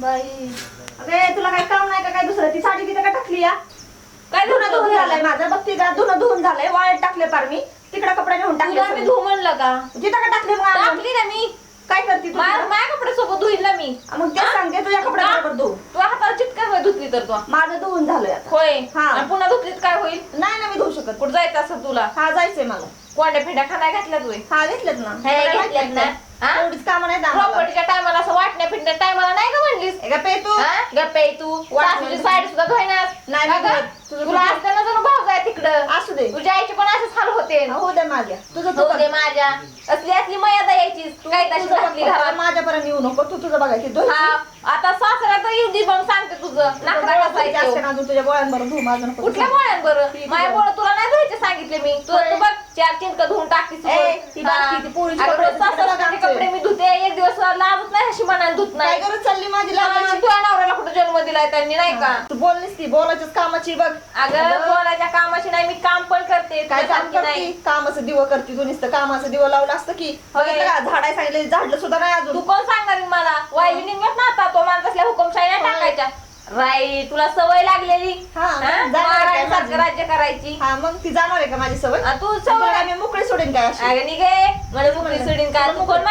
बाई अरे तुला काय काम नाही का काय दुसरं ती साडी तिथे का टाकली या काय धुणं धुवून झालंय माझं बघ तिला धुणं धुवून झालंय वाळत टाकले पार मी तिकडे कपडे घेऊन टाकले मी धुवून म्हणलं का जिथं का टाकले मग टाकली ना मी काय करते तू माझ्या कपडे सोबत धुईल ना मी मग ते सांगते तुझ्या कपड्याबरोबर धुवू तू हाताला चिटका धुतली तर तू माझं धुवून झालंय आता होय हा. आणि पुन्हा धुतलीत काय होईल नाही ना मी धुवू शकत कुठं जायचं असं तुला हा जायचंय मला कोंड्या फिंड्या खानाय घातल्यात होय हा घेतलेत ना हे घेतल्यात ना हा? एवढीच कामं नाही आम्हाला. प्रॉपर्टीच्या टायमाला असं वाटण्या फिरण्या टायमाला नाही का म्हणलीस ए गप्पे तू गप्पे तू सासूची साडी सुद्धा धुईनास नाही, का गं? तुझं तुला असताना जणू भाऊ जाय तिकडं असू दे तुझ्या आईचे पण असेच हाल होते हो दे माझ्या तुझं तू हो दे माझ्या असली असली मर्यादा यायची काय तशी घातली घरात माझ्यापर्यंत येऊ नको तू तुझं बघायची हा आता सासरा तर येऊ दे पण सांगते तुझं नखरा बसायचं तुझ्या बोळ्यांबरोबर धुऊ माझं नको कुठल्या बोळ्यान बरं माझ्या बोळ तुला नाही धुवायचे सांगितले मी तू होय. तू बघ 4 चिंक धुवून टाकतीस ती बाकी, ती पोळीची कपडे, सासऱ्याचे कपडे मी धुते एक दिवस लावत नाही अशी मनाने धुत काय नाही गरज चालली माझी हा, लागायची तुझ्या नवऱ्याला कुठं जन्म दिलाय त्यांनी नाही का तू बोललीस ती बोलायच्याच कामाची बघ अगं बोलायच्या कामाची नाही मी काम पण करते काय तुला काम सांगते नाही करती कामाचं दिवं करते तू नुसतं कामाचं दिवं लावलं असतं की होय. बघितलं का झाडाय सांगितलं झाडलं सुद्धा नाही तू अजून कोण सांगणार मला वाईली निघत ना आता तो मान कसल्या हुकुमशाही नाही होय. टाकायच्या राईट तुला सवय लागलेली हा, हा? जाणार आहे काय महाराजांसारखं माझी? राज्य करायची हा मग ती जाणार आहे का माझी सवय आ, तू तुला सवय मी मोकळी सोडेन काय अशी अगं निघे मला मुकली सोडीन का तू कोण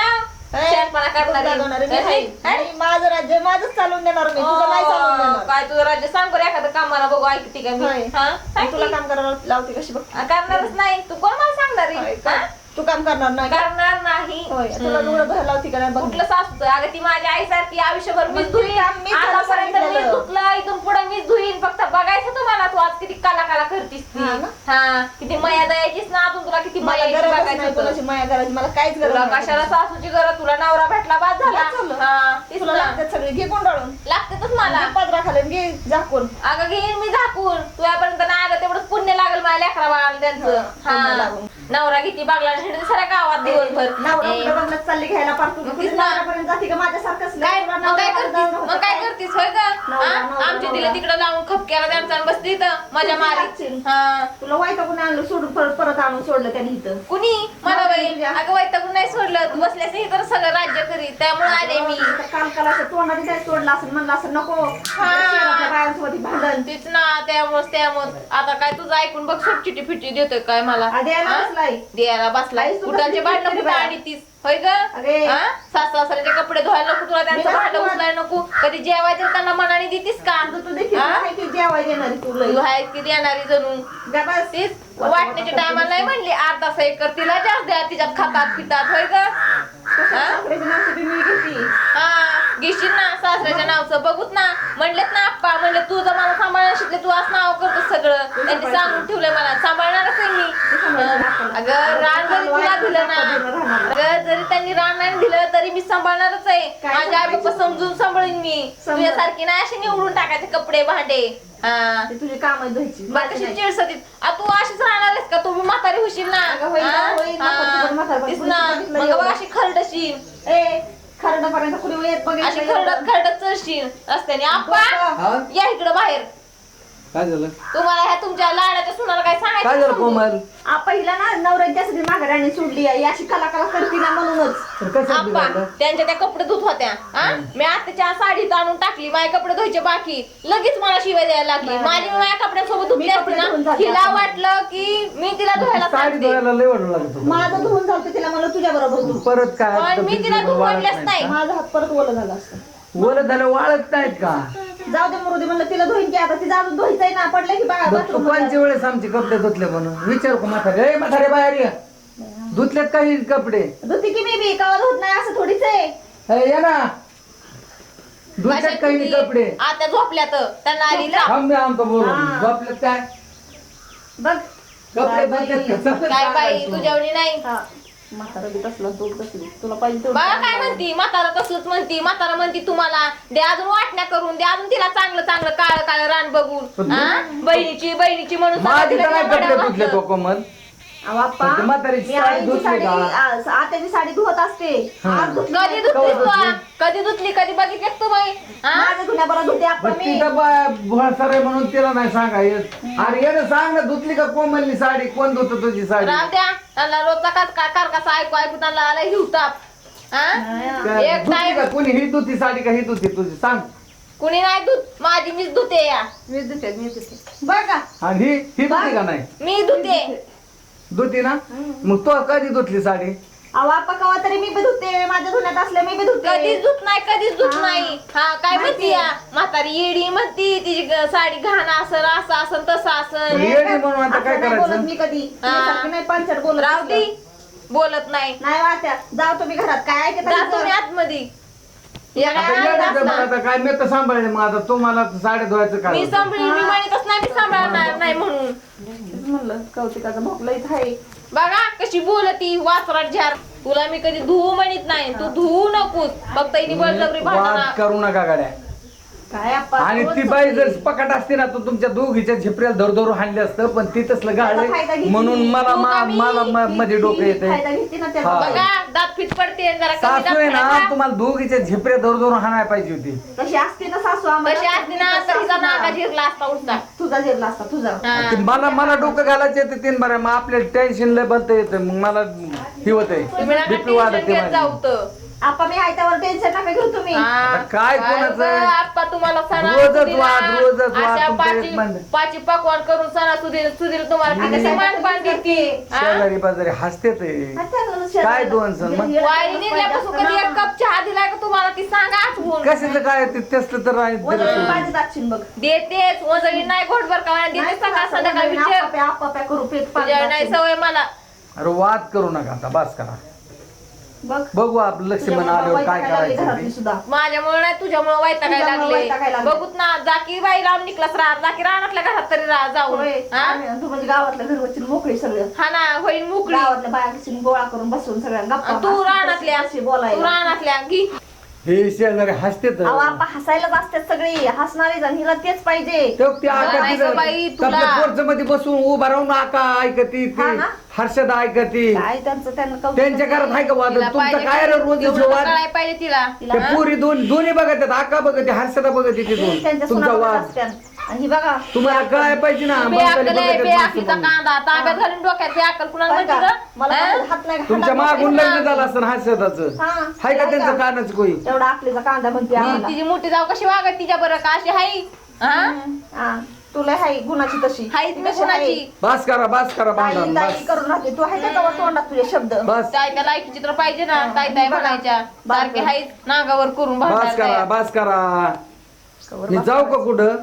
शेतपणा जागवणारी मी आहे. करणारी आणि माझं राज्य माझंच चालून देणार मी तुझं नाही चालून देणार काय तुझं राज्य सांग बरं एखादं कामाला बघू ऐकते का होय. मी हा सांग तुला की. काम करायला लावते कशी बघ करणारच नाही तू कोण मला सांगणार होय आहे? का? हा? तू काम करणार नाही का? करणार नाही होय तुला डोळं भरायला लावते का नाही बघ कुठलं सासूचं अगं ती माझ्या आईसारखी आयुष्यभर मीच मग धुईन ती काम मीच त्याला आतापर्यंत मीच सांगितलेलं. धुतलं इथून पुढे मीच धुईन फक्त बघायचं तुम्हाला तू आज किती काला काला करतीस ती हा ना? हा किती मया द्यायचीस ना अजून तुला किती मला मया गरज बघायचं नाही होतं. कोणाची माया करायची मला काहीच गरज तुला नाही. कशाला सासूची गरज तुला नवरा भेटला बाद झाला बाद झालं. हा तीच तुला ना. लागतात सगळे घे कोंडाळून लागतातच मला पदरा खाली घे झाकून अगं घेईन मी झाकून तुझ्यापर्यंत नाही आलं तेवढंच पुण्य लागल माझ्या लेकरा बाळाला त्यांचं हा, पुण्य हा लागून. नवरा किती बागला हिंडते साऱ्या गावात दिवसभर नवरा ए, कुठं बंगल्यात चालली घ्यायला पार तू तीच ना. नवऱ्यापर्यंत जाते का माझ्यासारखंच काय तुला मग काय नवरा करतीस नवरा मग काय होता करतीस होय का नवरा, हा? नवरा, आमच्या तिला नवरा. तिकडे लावून खपक्याला त्यांचा बसली इथं माझ्या तुझी मारी लागशील. हा तुला वैतागून आणलं सोडून परत परत आणून सोडलं त्याने इथं कुणी मला नवरा बाई तुझ्या. अगं वैतागून नाही सोडलं तू बसल्यास हे तर सगळं राज्य करी त्यामुळे आले मी काल काल असं तोंडाने काय सोडलं असेल म्हणलं असं नको शहरातल्या बायांसोबत भांडण तीच ना त्यामुळं आता काय तुझं ऐकून बघ चिठी फिटी देतोय काय मला आधी यायला हा? बसलाय. द्यायला बसलाय आईस तू कुठांचे कसली भांडणं चिडचिड कुठं बाया. आणि तीस होय ग अरे. सासऱ्याचे कपडे धुवायला नको तुला त्यांचं मी भांडं नाही उचलायला नको कधी जेवायचं त्यांना मनाने देतीस का तू देखील हा? नाही की जेवाय देणारी तू लई. तू आहे की देणारी जणू गा बस. तीच वाटण्याच्या टायमाला नाही म्हणली अर्धा सा एकर तिला जास्त द्या तिच्यात खातात पितात होय ग सासऱ्याची नावची बी मी घेती. हा घेशील ना सासऱ्याच्या नावचं बघूत ना म्हणलेत ना आप्पा म्हणले तुझं मला सांभाळणं शिकले तू असं नाव करतो सगळं त्यांनी सांगून ठेवलंय मला सांभाळणारच आहे मी अगं रान जरी तुला दिलं ना अगं जरी त्यांनी रान नाही दिलं तरी मी सांभाळणारच आहे काय माझ्या आई बाप्पा समजून सांभाळीन मी सांभाळ. तुझ्यासारखी नाही अशी निवडून टाकायचे कपडे भांडे हा ते तुझी काम धुवायची मग कशी चिडसतीत तू अशीच राहणार आहेस का तू बी म्हातारी होशील ना अगं होईल ना, हा? होईल. हा. म्हातारी पण म्हातारी तेच पण ना बघितलं मग एवढं. बघ अशी खरडशील ए खरडापर्यंत कुणी येत बघितलं अशी एवढं. खरडत चढशील रस्त्याने आप्पा हा? या इकडं बाहेर काय झालं तुम्हाला ह्या तुमच्या लाडाच्या सुनाला काय काय सांगायचं झालं समजून? कोमल पहिला ना नवऱ्याच्यासाठी माघाराने सोडली आहे अशी कला कला करती ना म्हणूनच तर कसं आप्पा बिघडलं? त्यांच्या त्या कपडे धुत होत्या हा मी आत्याच्या साडीत आणून टाकली माझे कपडे धुवायचे बाकी लगेच मला शिवाय द्यायला लागली बरं. माझी मी माझ्या कपड्यांसोबत धुतली मी असती कपडे ना धुवून झाले तिला आता. वाटलं की मी तिला धुवायला साडी सांगते धुवायला लय वाटू लागत होतं. माझं धुवून झालं तिला म्हणलं तुझ्या बरोबर धु परत काय पण मी तिला तब्येतीला धुवून वाळत म्हणलेच नाही नाही. का? माझा हात परत ओला झाला असतं ओलं झालं वाळत नाहीत का जाऊ दे मरुदे म्हणलं तिला धुईन की आता तिचा अजून धुईचंय ना पडलं की बघा बघ, तू बाथरूम कोणच्या वेळेस आमचे कपडे धुतले म्हणून विचार को म्हातारे ए म्हातारे बाहेर ये धुतलेत काही कपडे धुती की मी बी कवा धुत नाही असं थोडीच आहे ए, ये ना धुतलेत काही कपडे आता झोपल्यात त्यांना आली ना थांब मी आमचं बोलून हा. झोपलेत काय बघ कपडे बाई. धुतलेत का? चांगलं काय बाई सांगायचं. तुझ्यावणी नाही हा म्हातारा बी कसला दूध कसली तुला पाहिजे तेवढं बघा काय सांग. म्हणती म्हातारा तसलंच म्हणती म्हातारा म्हणती तुम्हाला दे अजून वाटण्या करून दे अजून तिला चांगलं चांगलं काळ काळ रान बघून पण हा? बहिणीची म्हणून सांगा माझी तिला तर नाही तिला कपडे वड्या धुतले तो घातलं. कोमल अहो, आप्पा, पण ती म्हातारीची मी साडी आईची धुतली साडी का? आत्याची साडी धुवत असते हा. आज धुतली कधी नाही. धुतली तू धुतली? कधी धुतली कधी बघितली तू बाई हा? माझ्या धुण्याबरोबर धुते आप्पा पण मी तिथं भोळसर आहे म्हणून तिला नाही सांगा येत अरे ये ना सांग ना धुतली का कोमलनी साडी कोण धुत तुझी साडी राव द्या त्यांना रोजचा कार कसा ऐकू ऐकू त्यांना आला हिवताप हा हा. काय, एक धुतली टाइम का कोणी ही धुती साडी का ही धुती तुझी सांग कुणी नाही धुत माझी मीच धुते या मीच धुते बघा. आणि ही धुती का नाही मी धुते धुती ना मग तो कधी धुतली साडी अहो आप्पा कवा तरी मी बी धुते, माझ्या धुण्यात असल्या मी बी धुते. कधीच धुत नाही कधीच धुत हा. नाही. हा काय म्हणती माहिती. या म्हातारी येडी म्हणती तिची साडी घाण असन असं असन तसं असन हे येडी म्हणून आता काय असं नाही करायचं? बोलत मी कधी हा. तुझ्यासारखी नाही पंचर बोलत राहू असलं. दे बोलत नाही नाही वाट्या जाऊ तुम्ही घरात काय ऐकत जा तुम्ही आतमध्ये या आता काय येडीचं असणार? मला आता काय मी तर सांभाळले मग आता तुम्हाला साड्या धुवायचं काय मी होतं? सांभाळी मी म्हणतच नाही मी सांभाळणार नाही म्हणून म्हणलं कौतिकाचं भोगलं इथं आहे. बघा कशी बोलती वासरात झार तुला मी कधी धुवू म्हणत नाही तू धुवू नकोस फक्त इथे बळजबरी वाद भांडणं करू नका गाड्या काय आप्पा आणि रोज ती बाई जर चोपडी. पकड असते ना तर तुमच्या दोघीच्या झिपऱ्याला धरधरू हाणले असतं पण ती तसलं त्याचा फायदा गाळले घेतली. म्हणून मला तू का मी- मला मध्ये डोकं ती येते फायदा घेते ना त्याचा. हा. बघा दात फिट पडते जरा कमी दात सासू आहे ना पडायचा. तुम्हाला दोघीच्या झिपऱ्या धरधरू हाणायला पाहिजे होती तशी असते ना सासू आम्हाला. कशी असते ना तर हिचा नाका झिरला असता उठता तुझा जिरला असता तुझा. हा. ते मला डोकं घालायचं येते तीन बरं मग आपल्याला टेन्शन लय बनता येतं मग मला ही होते तुम्ही नका बीपी टेन्शन वाढते घेत माझी. जाऊ तर. आप्पा मी आहे त्यावर टेन्शन नका घेऊ तुम्ही. आता काय कोणाचं? गं, आप्पा तुम्हाला रोजच वाद, अशा तुमचं एक म्हणणं. पाची पकवान करून सणा सुधील तुम्हाला किती समान पान देते हा? शेजारी पाजारी हसते ते काय दोन सण मग? वाईने निघल्यापासून कधी एक कप चहा दिलाय का तुम्हाला ती सांगा आठवून कशाचं काय ते तेच तर आहे. माझी दाक्षिण बघ. देतेच वजळी नाही घोटभर का देते सकाळ संध्याकाळ विचार आप्पा करू पेट तुझ्या नाही सवय मला अरे वाद करू नका आता बास करा बघ बघू आपलं लक्ष्मण आल्यावर काय करायचं घरातली ते. सुद्धा. माझ्यामुळे नाही तुझ्यामुळे वैतागायला तुझ्यामुळं वैतागायला लागले लागले. बघूत ना जाकी बाई लांब निकलास राहा जाकी रानातल्या घरात तरी राहा जाऊन होय. हा? आम्ही- तू म्हणजे गावातल्या घरवरची मोकळी सगळं हा ना होईल मोकळी गावातल्या बाया कशी गोळा करून बसून सगळ्या गप्पा आणि तू रानातल्या अशी तू बोलायला. रानातल्या घी हे शेजारी हसते तर अहो आप्पा हसायलाच असतात सगळी हसणारी जण हिला तेच पाहिजे. ते आका नाही गं बाई, तुला. पोर्च मध्ये बसून उभा राहून आका ऐकती हा ती ना? हर्षदा ऐकती काय त्यांचं त्यांना कौतुक त्यांच्या घरात आहे का वाद तिला तुमचं पाहिजे काय रे रोज एवढं वाद कळायला पाहिजे तिला ते पुरी दोन्ही बघत आहेत आका बघते हर्षदा बघते ती तिथून त्यांच्या तुमचा सुनाबरोबर वाद असतात. आणि ही बघा तुम्हाला कळायला पाहिजे ना बे बंगाली अक्कल आहे, बघत बे आहेत अक्कीचा माणसं कांदा ताब्यात घालून डोक्यात बे अक्कल कुणाला बरं म्हणते का? गं? मला हा? हात नाही तुमच्या हातात मागून नाही. लग्न झालं असं हर्षदाचं हा. हाय का त्यांचं का? कानच कोई एवढा आपलीचा कांदा म्हणते ती- आम्हाला. तिची मोठी जाऊ कशी वागत तिच्या बरं का अशी हाई हा हा. तुला हाय गुणाची तशी हाई ती मी कशी कुणाची हाय? बास करा ताई भांडण ताई बस करून राहते तू हाय का तेव्हा तोंडात तुझे शब्द बस ताई त्या लायकी चित्र पाहिजे ना ताई ताई म्हणायच्या सारखे हाई नागावर करून बास करा भांडायला बास करा कवर मी जाऊ का कुठं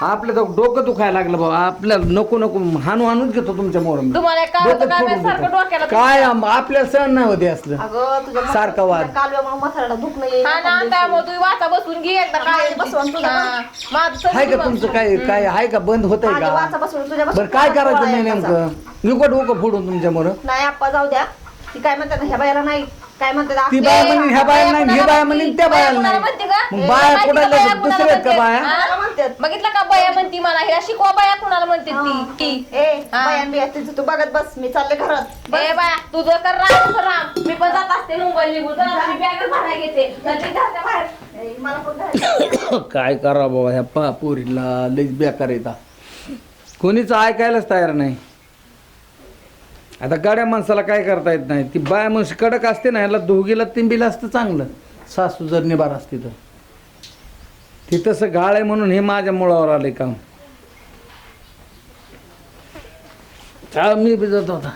आपलं तर डोकं दुखायला लागलं बाबा आपल्याला नको नको हाणूच घेतो तुमच्या मोर तुम्हाला एक काम होतं काय माहित, सारखं डोक्याला काय आपल्याला सहन नाही होते असलं अगं तुझ्या सारखा वाद. कालव्यामुळे मथाराला दुखणं येईल हा ना त्यामुळे तू वाचा बसून घे एकदा काय बसवून तुझं हा. माझं आहे का सगळं तुमचं काय काय आहे का बंद होत आहे माझी का वाचा बसवून तुझ्या बरं काय करायचं नाही नेमकं निकट डोकं फोडून तुमच्या मोर नाही आप्पा जाऊ द्या ती काय म्हणतात ना, ह्या बायाला नाही काय म्हणतात ती आपल्या- बाया म्हणेन ह्या बाया नाही हे बाया म्हणेन त्या बायाला कुणाला नाही म्हणते का? मग बाया माहिती कुणाला का बाया दुसऱ्या कुणाला आहेत का बाया म्हणते? मला हा? म्हणतात. बघितलं का बाया म्हणती मला हिला शिकवा बाया कुणाला म्हणते ती ए हा. बायान बिया तिचं तू बघत बस मी चालले घरात ए बाया तुझं कर राम तुझं राम मी पण जात असते मुंबई निघून जरा मी बॅगच भरायला घेते तर ती घराच्या बाहेर ए, मला पण घरात काय करा बाबा ह्या पोरीला लईच बेकार येतात कोणीच ऐकायलाच तयार नाही आता गाड्या माणसाला काय करता येत नाही ती बाय माणूस कडक असते ना ह्याला दोघीला तिंबीला असतं चांगलं सासू जर निभार असते तर ती तसं गाळ आहे म्हणून हे माझ्या मुळावर आले काम मी बी जात होता